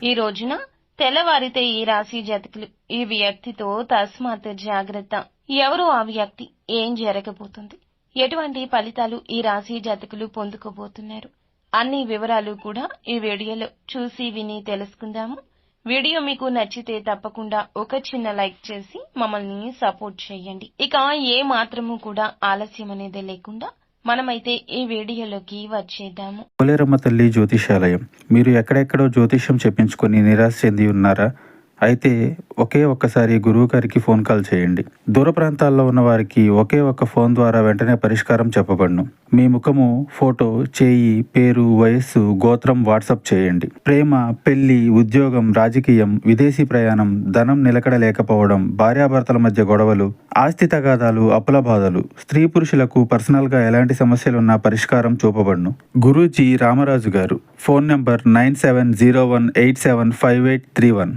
ఈ రోజున తెల్లవారితే ఈ రాశి జాతకులు ఈ వ్యక్తితో తస్మాత్ జాగ్రత్త. ఎవరు ఆ వ్యక్తి, ఏం జరగబోతుంది, ఎటువంటి ఫలితాలు ఈ రాశి జాతకులు పొందుకోబోతున్నారు అన్ని వివరాలు కూడా ఈ వీడియోలో చూసి విని తెలుసుకుందాము. వీడియో మీకు నచ్చితే తప్పకుండా ఒక చిన్న లైక్ చేసి మమ్మల్ని సపోర్ట్ చేయండి. ఇక ఏ మాత్రము కూడా ఆలస్యం అనేది లేకుండా మనమైతే ఈ వీడియోలోకి వచ్చేద్దాము. పోలేరమ్మ తల్లి జ్యోతిషాలయం. మీరు ఎక్కడెక్కడో జ్యోతిష్యం చెప్పించుకొని నిరాశ చెంది ఉన్నారా? అయితే ఒక్కసారి గురువు గారికి ఫోన్ కాల్ చేయండి. దూర ప్రాంతాల్లో ఉన్న వారికి ఒకే ఒక్క ఫోన్ ద్వారా వెంటనే పరిష్కారం చెప్పబడును. మీ ముఖము, ఫోటో, చేయి, పేరు, వయస్సు, గోత్రం వాట్సాప్ చేయండి. ప్రేమ, పెళ్లి, ఉద్యోగం, రాజకీయం, విదేశీ ప్రయాణం, ధనం నిలకడ లేకపోవడం, భార్యాభర్తల మధ్య గొడవలు, ఆస్తి తగాదాలు, అప్పుల బాధలు, స్త్రీ పురుషులకు పర్సనల్ గా ఎలాంటి సమస్యలున్నా పరిష్కారం చూపబడును. గురూజీ రామరాజు గారు. Phone number 9701875831.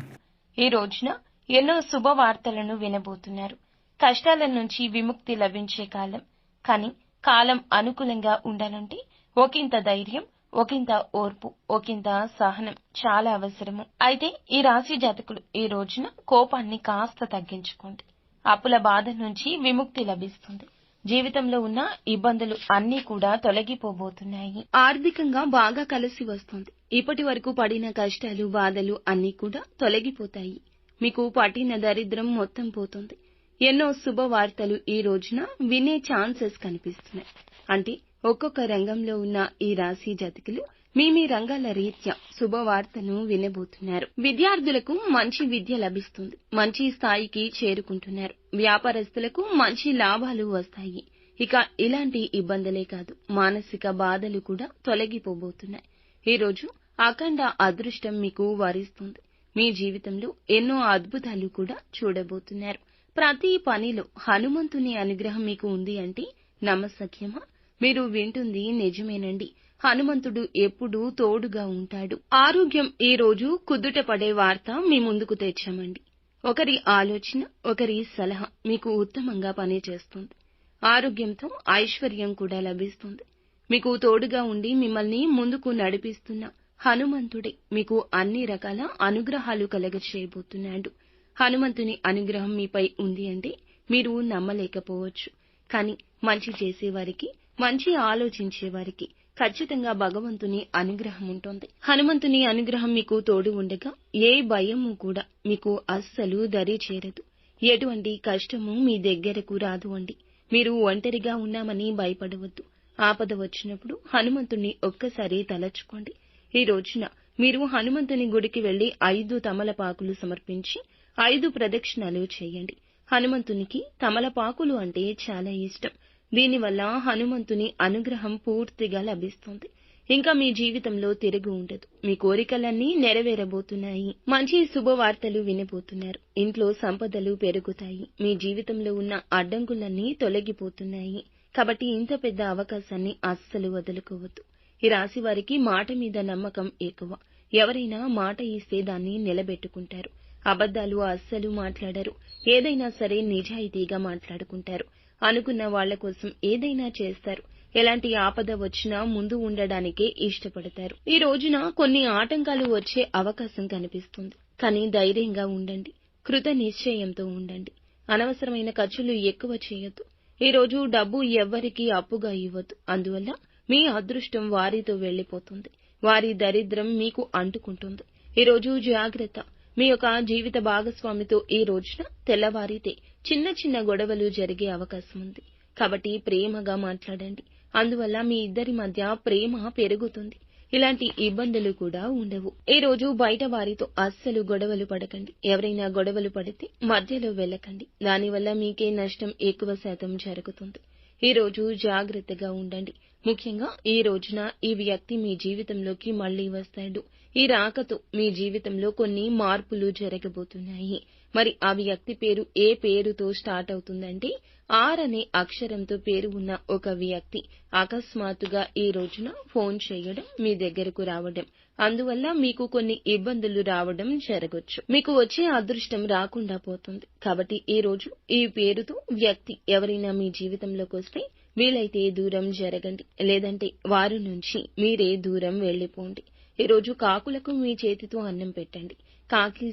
ఈ రోజున ఎన్నో శుభవార్తలను వినబోతున్నారు. కష్టాల నుంచి విముక్తి లభించే కాలం. కానీ కాలం అనుకూలంగా ఉండాలంటే ఒకంత ధైర్యం, ఒకంత ఓర్పు, ఒకంత సహనం చాలా అవసరము. అయితే ఈ రాశి జాతకులు ఈ రోజున కోపాన్ని కాస్త తగ్గించుకోండి. అప్పుల బాధ నుంచి విముక్తి లభిస్తుంది. జీవితంలో ఉన్న ఇబ్బందులు అన్నీ కూడా తొలగిపోబోతున్నాయి. ఆర్థికంగా బాగా కలిసి వస్తుంది. ఇప్పటి వరకు పడిన కష్టాలు, బాధలు అన్నీ కూడా తొలగిపోతాయి. మీకు పట్టిన దరిద్రం మొత్తం పోతుంది. ఎన్నో శుభవార్తలు ఈ రోజున వినే ఛాన్సెస్ కనిపిస్తున్నాయి. అంటే ఒక్కొక్క రంగంలో ఉన్న ఈ రాశి జాతకులు మీ రంగాల రీత్యా శుభవార్తను వినబోతున్నారు. విద్యార్థులకు మంచి విద్య లభిస్తుంది. మంచి స్థాయికి చేరుకుంటున్నారు. వ్యాపారస్తులకు మంచి లాభాలు వస్తాయి. ఇక ఇలాంటి ఇబ్బందులే కాదు, మానసిక బాధలు కూడా తొలగిపోబోతున్నాయి. ఈ రోజు అఖండ అదృష్టం మీకు వరిస్తుంది. మీ జీవితంలో ఎన్నో అద్భుతాలు కూడా చూడబోతున్నారు. ప్రతి పనిలో హనుమంతుని అనుగ్రహం మీకు ఉంది అంటే నమ్మసఖ్యమా? మీరు వింటుంది నిజమేనండి. హనుమంతుడు ఎప్పుడూ తోడుగా ఉంటాడు. ఆరోగ్యం ఈ రోజు కుదుట పడే వార్త మీ ముందుకు తెచ్చామండి. ఒకరి ఆలోచన, ఒకరి సలహా మీకు ఉత్తమంగా పనిచేస్తుంది. ఆరోగ్యంతో ఐశ్వర్యం కూడా లభిస్తుంది. మీకు తోడుగా ఉండి మిమ్మల్ని ముందుకు నడిపిస్తున్న హనుమంతుడే మీకు అన్ని రకాల అనుగ్రహాలు కలగచేయబోతున్నాడు. హనుమంతుని అనుగ్రహం మీపై ఉంది అంటే మీరు నమ్మలేకపోవచ్చు. కానీ మంచి చేసేవారికి, మంచి ఆలోచించే వారికి ఖచ్చితంగా భగవంతుని అనుగ్రహం ఉంటుంది. హనుమంతుని అనుగ్రహం మీకు తోడు ఉండగా ఏ భయము కూడా మీకు అస్సలు దరి చేరదు. ఎటువంటి కష్టము మీ దగ్గరకు రాదు అండి. మీరు ఒంటరిగా ఉన్నామని భయపడవద్దు. ఆపద వచ్చినప్పుడు హనుమంతుణ్ణి ఒక్కసారి తలచుకోండి. ఈ రోజున మీరు హనుమంతుని గుడికి వెళ్లి 5 తమలపాకులు సమర్పించి 5 ప్రదక్షిణాలు చేయండి. హనుమంతునికి తమలపాకులు అంటే చాలా ఇష్టం. దీనివల్ల హనుమంతుని అనుగ్రహం పూర్తిగా లభిస్తుంది. ఇంకా మీ జీవితంలో తిరుగు ఉండదు. మీ కోరికలన్నీ నెరవేరబోతున్నాయి. మంచి శుభవార్తలు వినబోతున్నారు. ఇంట్లో సంపదలు పెరుగుతాయి. మీ జీవితంలో ఉన్న అడ్డంకులన్నీ తొలగిపోతున్నాయి. కాబట్టి ఇంత పెద్ద అవకాశాన్ని అస్సలు వదులుకోవద్దు. ఈ రాశి వారికి మాట మీద నమ్మకం ఎక్కువ. ఎవరైనా మాట ఇస్తే దాన్ని నిలబెట్టుకుంటారు. అబద్ధాలు అస్సలు మాట్లాడరు. ఏదైనా సరే నిజాయితీగా మాట్లాడుకుంటారు. అనుకున్న వాళ్ల కోసం ఏదైనా చేస్తారు. ఎలాంటి ఆపద వచ్చినా ముందు ఉండడానికే ఇష్టపడతారు. ఈ రోజున కొన్ని ఆటంకాలు వచ్చే అవకాశం కనిపిస్తుంది. కానీ ధైర్యంగా ఉండండి. కృత నిశ్చయంతో ఉండండి. అనవసరమైన ఖర్చులు ఎక్కువ చేయొద్దు. ఈ రోజు డబ్బు ఎవ్వరికీ అప్పుగా ఇవ్వద్దు. అందువల్ల మీ అదృష్టం వారితో వెళ్లిపోతుంది. వారి దరిద్రం మీకు అంటుకుంటుంది. ఈ రోజు జాగ్రత్త. మీ యొక్క జీవిత భాగస్వామితో ఈ రోజున తెల్లవారితే చిన్న చిన్న గొడవలు జరిగే అవకాశం ఉంది. కాబట్టి ప్రేమగా మాట్లాడండి. అందువల్ల మీ ఇద్దరి మధ్య ప్రేమ పెరుగుతుంది. ఇలాంటి ఇబ్బందులు కూడా ఉండవు. ఈ రోజు బయట వారితో అస్సలు గొడవలు పడకండి. ఎవరైనా గొడవలు పడితే మధ్యలో వెళ్ళకండి. దానివల్ల మీకే నష్టం ఎక్కువ శాతం జరుగుతుంది. ఈ రోజు జాగ్రత్తగా ఉండండి. ముఖ్యంగా ఈ రోజున ఈ వ్యక్తి మీ జీవితంలోకి మళ్లీ వస్తాడు. ఈ రాకతో మీ జీవితంలో కొన్ని మార్పులు జరగబోతున్నాయి. మరి ఆ వ్యక్తి పేరు ఏ పేరుతో స్టార్ట్ అవుతుందంటే ఆర్ అనే అక్షరంతో పేరు ఉన్న ఒక వ్యక్తి అకస్మాత్తుగా ఈ రోజున ఫోన్ చేయడం, మీ దగ్గరకు రావడం, అందువల్ల మీకు కొన్ని ఇబ్బందులు రావడం జరగొచ్చు. మీకు వచ్చే అదృష్టం రాకుండా పోతుంది. కాబట్టి ఈ రోజు ఈ పేరుతో వ్యక్తి ఎవరైనా మీ జీవితంలోకి వస్తే వీలైతే దూరం జరగండి. లేదంటే వారి నుంచి మీరే దూరం వెళ్లిపోండి. ఈరోజు కాకులకు మీ చేతితో అన్నం పెట్టండి. కాకి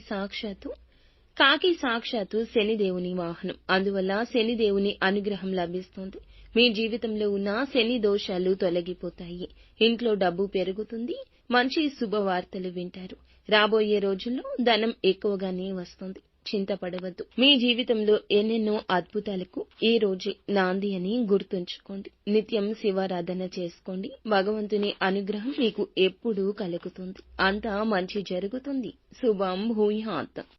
సాక్షాత్తు శనిదేవుని వాహనం. అందువల్ల శనిదేవుని అనుగ్రహం లభిస్తుంది. మీ జీవితంలో ఉన్న శని దోషాలు తొలగిపోతాయి. ఇంట్లో డబ్బు పెరుగుతుంది. మంచి శుభవార్తలు వింటారు. రాబోయే రోజుల్లో ధనం ఎక్కువగానే వస్తుంది. చింతపడవద్దు. మీ జీవితంలో ఎన్నెన్నో అద్భుతాలకు ఈ రోజు నాంది అని గుర్తుంచుకోండి. నిత్యం శివారాధన చేసుకోండి. భగవంతుని అనుగ్రహం మీకు ఎప్పుడూ కలుగుతుంది. అంతా మంచి జరుగుతుంది. శుభం భూయాత్.